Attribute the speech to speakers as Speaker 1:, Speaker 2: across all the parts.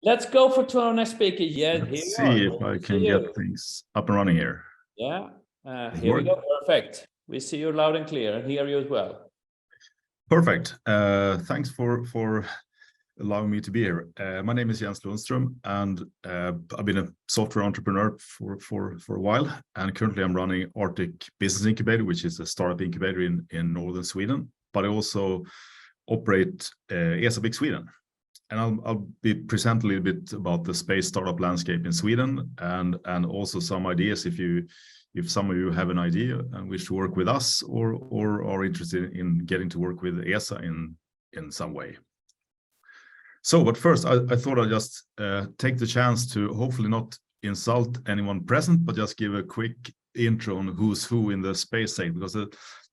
Speaker 1: Let's go for to our next speaker. Yeah,
Speaker 2: Let's see if I can get things up and running here.
Speaker 1: Yeah, here we go. Perfect. We see you loud and clear and hear you as well.
Speaker 2: Perfect. Thanks for allowing me to be here. My name is Lundström, and I've been a software entrepreneur for a while. And currently, I'm running Arctic Business Incubator, which is a startup incubator in northern Sweden. But I also operate ESA Big Sweden. And I'll be present a little bit about the space startup landscape in Sweden, and also some ideas if some of you have an idea and wish to work with us or are interested in getting to work with ESA in some way. So, but first, I thought I'd just take the chance to hopefully not insult anyone present, but just give a quick intro on who's who in the space sector, because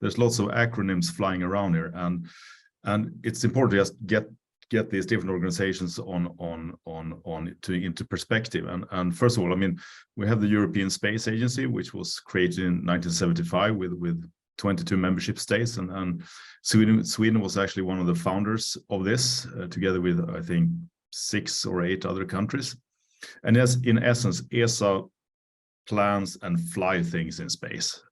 Speaker 2: there's lots of acronyms flying around here, and it's important to just get these different organizations into perspective. And first of all, I mean, we have the European Space Agency, which was created in 1975 with 22 membership states, and Sweden was actually one of the founders of this, together with I think 6 or 8 other countries. And as in essence, ESA plans and fly things in space.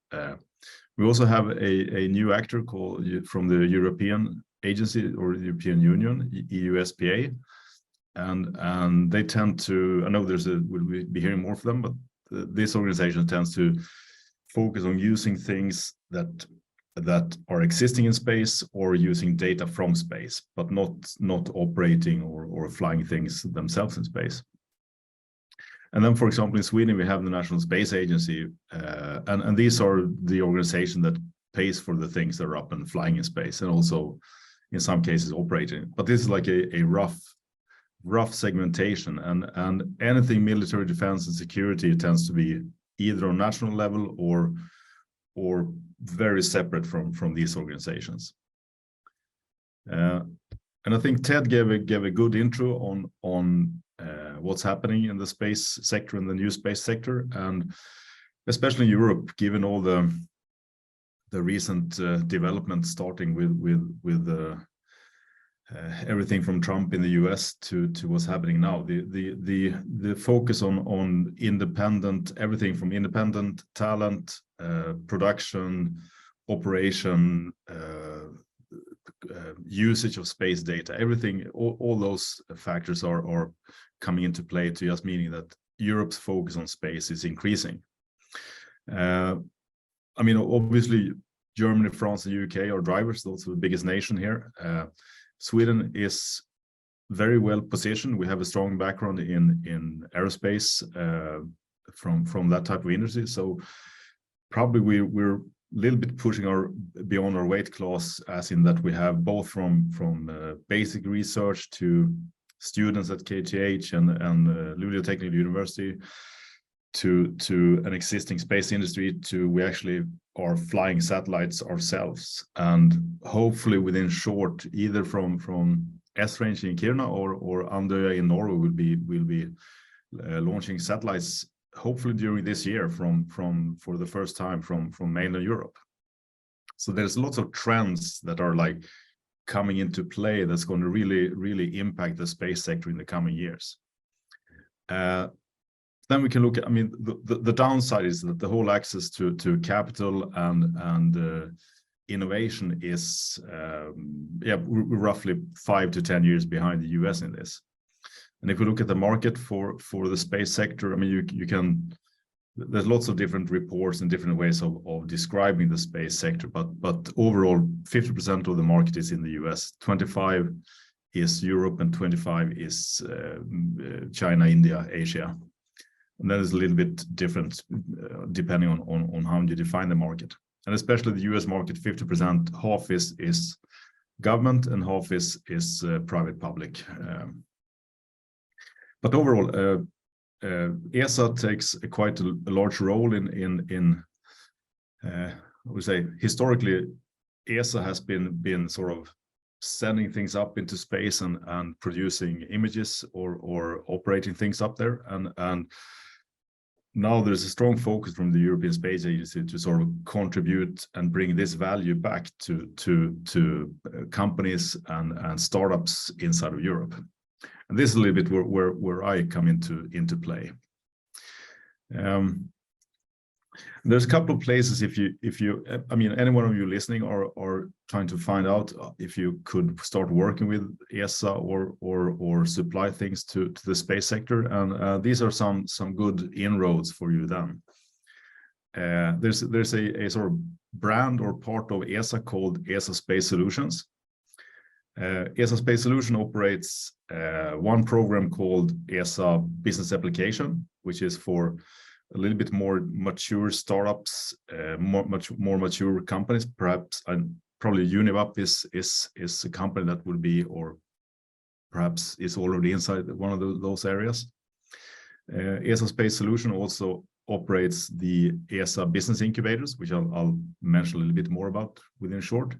Speaker 2: We also have a new actor called from the European Agency or the European Union, EUSPA, and they tend to, I know we'll be hearing more from them, but this organization tends to focus on using things that are existing in space or using data from space, but not operating or flying things themselves in space. And then, for example, in Sweden, we have the National Space Agency, and these are the organization that pays for the things that are up and flying in space, and also in some cases operating. But this is like a rough segmentation, and anything military defense and security tends to be either on national level or very separate from these organizations. And I think Ted gave a good intro on what's happening in the space sector and the new space sector, and especially in Europe, given all the recent development, starting with everything from Trump in the US to what's happening now. The focus on independent, everything from independent talent, production, operation, usage of space data, everything, all those factors are coming into play, to just meaning that Europe's focus on space is increasing. I mean, obviously, Germany, France, and UK are drivers, those are the biggest nation here. Sweden is very well positioned. We have a strong background in aerospace from that type of industry. So probably we're a little bit pushing beyond our weight class, as in that we have both from basic research to students at KTH and Luleå Technical University to an existing space industry, to we actually are flying satellites ourselves, and hopefully within short, either from S-Range in Kiruna or Andøya in Norway will be launching satellites hopefully during this year for the first time from mainland Europe. So there's lots of trends that are like coming into play that's going to really impact the space sector in the coming years. Then we can look at, I mean, the downside is that the whole access to capital and innovation is, we're roughly 5 to 10 years behind the US in this. And if we look at the market for the space sector, I mean, you can, there's lots of different reports and different ways of describing the space sector, but overall, 50% of the market is in the US, 25 is Europe, and 25 is China, India, Asia. And that is a little bit different depending on how you define the market. And especially the US market, 50%, half is government and half is private public. But overall, ESA takes quite a large role in I would say, historically, ESA has been sort of sending things up into space and producing images or operating things up there. And now there's a strong focus from the European Space Agency to sort of contribute and bring this value back to companies and startups inside of Europe. And this is a little bit where I come into play. There's a couple of places if you I mean, any one of you listening are trying to find out if you could start working with ESA or supply things to the space sector, and these are some good inroads for you then. There's a sort of brand or part of ESA called ESA Space Solutions. ESA Space Solution operates one program called ESA Business Application, which is for a little bit more mature startups, much more mature companies, perhaps, and probably Unibap is a company that will be, or perhaps is already inside one of those areas. ESA Space Solution also operates the ESA business incubators, which I'll mention a little bit more about within short.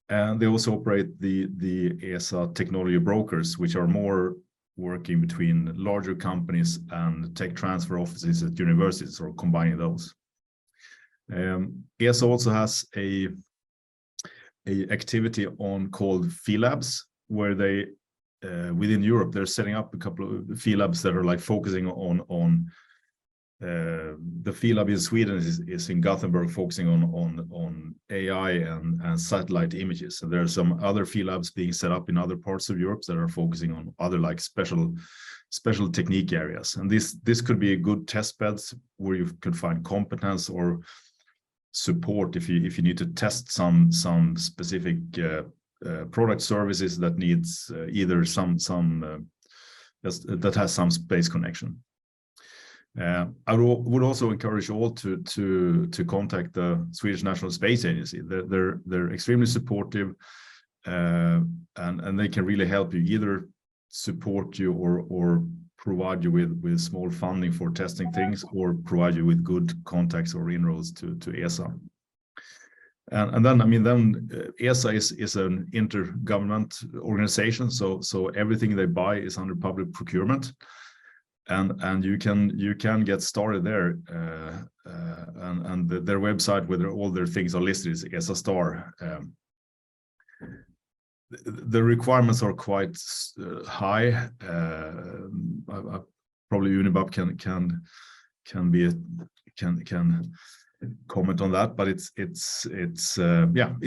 Speaker 2: And they also operate the ESA technology brokers, which are more working between larger companies and tech transfer offices at universities, or combining those. ESA also has a activity on called Field Labs, where they within Europe they're setting up a couple of field labs that are like focusing on the field lab in Sweden is in Gothenburg, focusing on AI and satellite images. And there are some other field labs being set up in other parts of Europe that are focusing on other like special technique areas. And this could be a good test beds where you could find competence or support if you need to test some specific product services that needs either that has some space connection. I would also encourage you all to contact the Swedish National Space Agency. They're extremely supportive, and they can really help you, either support you or provide you with small funding for testing things, or provide you with good contacts or inroads to ESA. And then ESA is an intergovernment organization, so everything they buy is under public procurement. And you can get started there, and their website, where all their things are listed, is ESA Star. The requirements are quite high. Probably Unibap can comment on that, but it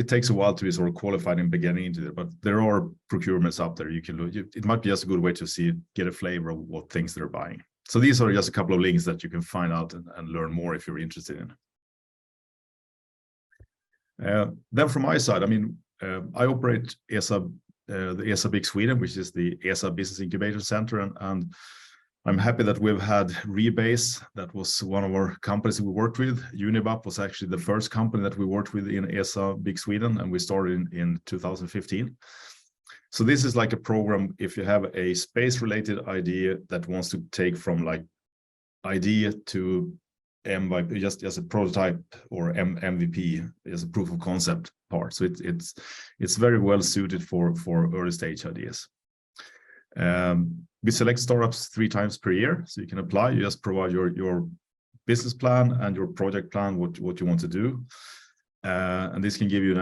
Speaker 2: takes a while to be sort of qualified and beginning into it. But there are procurements out there you can look. It might be just a good way to get a flavor of what things they're buying. So these are just a couple of links that you can find out and learn more if you're interested in. Then from my side, I operate ESA, the ESA Big Sweden, which is the ESA Business Incubator Center, and I'm happy that we've had Rebase. That was one of our companies we worked with. Unibap was actually the first company that we worked with in ESA Big Sweden, and we started in 2015. So this is like a program, if you have a space-related idea that wants to take from like idea to MVP, just as a prototype, or MVP as a proof of concept part. So it's very well suited for early stage ideas. We select startups 3 times per year, so you can apply. You just provide your business plan and your project plan, what you want to do, and this can give you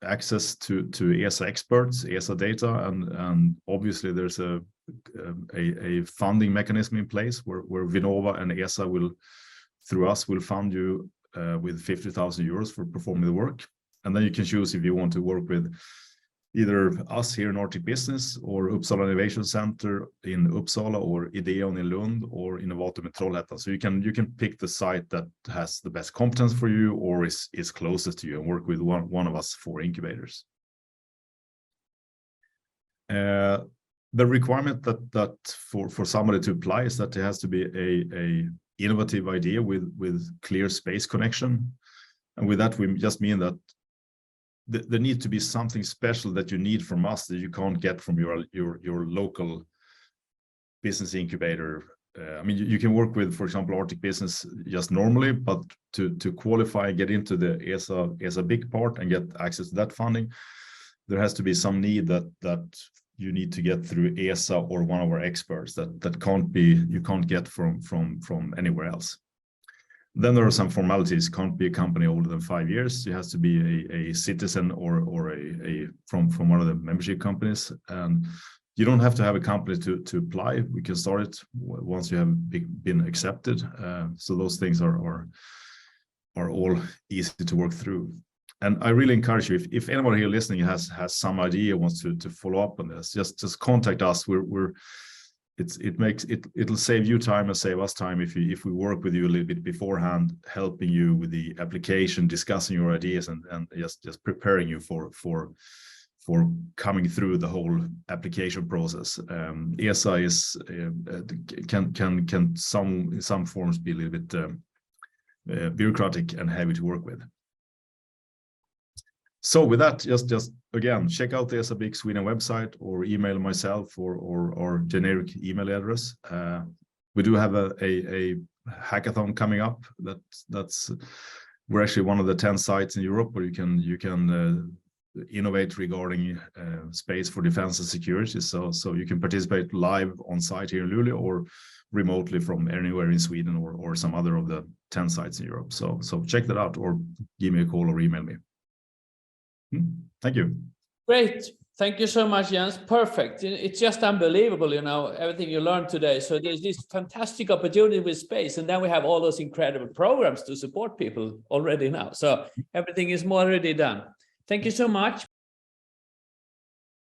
Speaker 2: access to ESA experts, ESA data, and obviously there's a funding mechanism in place where Vinnova and ESA will fund you with 50,000 euros for performing the work, and then you can choose if you want to work with either us here in Arctic Business, or Uppsala Innovation Center in Uppsala, or Ideon in Lund, or Innovatum in Trollhättan. So you can pick the site that has the best competence for you, or is closest to you, and work with one of us 4 incubators. The requirement that for somebody to apply is that there has to be a innovative idea with clear space connection, and with that we just mean that there needs to be something special that you need from us that you can't get from your local business incubator. You can work with, for example, Arctic Business just normally, but to qualify and get into the ESA big part and get access to that funding, there has to be some need that you need to get through ESA or one of our experts that you can't get from anywhere else. Then there are some formalities. Can't be a company older than 5 years. It has to be a citizen or from one of the membership companies, and You don't have to have a company to apply. We can start it once you have been accepted. So those things are all easy to work through. And I really encourage you, if anyone here listening has some idea, wants to follow up on this, just contact us. It'll save you time and save us time if we work with you a little bit beforehand, helping you with the application, discussing your ideas, and just preparing you for coming through the whole application process. ESA is can in some forms be a little bit bureaucratic and heavy to work with. So with that, just again, check out the ESA Big Sweden website or email myself or generic email address. We do have a hackathon coming up. We're actually one of the 10 sites in Europe where you can innovate regarding space for defense and security. So you can participate live on site here in Luleå or remotely from anywhere in Sweden or some other of the 10 sites in Europe. So check that out or give me a call or email me. Thank you.
Speaker 1: Great. Thank you so much, Jens. Perfect. It's just unbelievable, everything you learned today. So there's this fantastic opportunity with space, and then we have all those incredible programs to support people already now. So everything is already done. Thank you so much.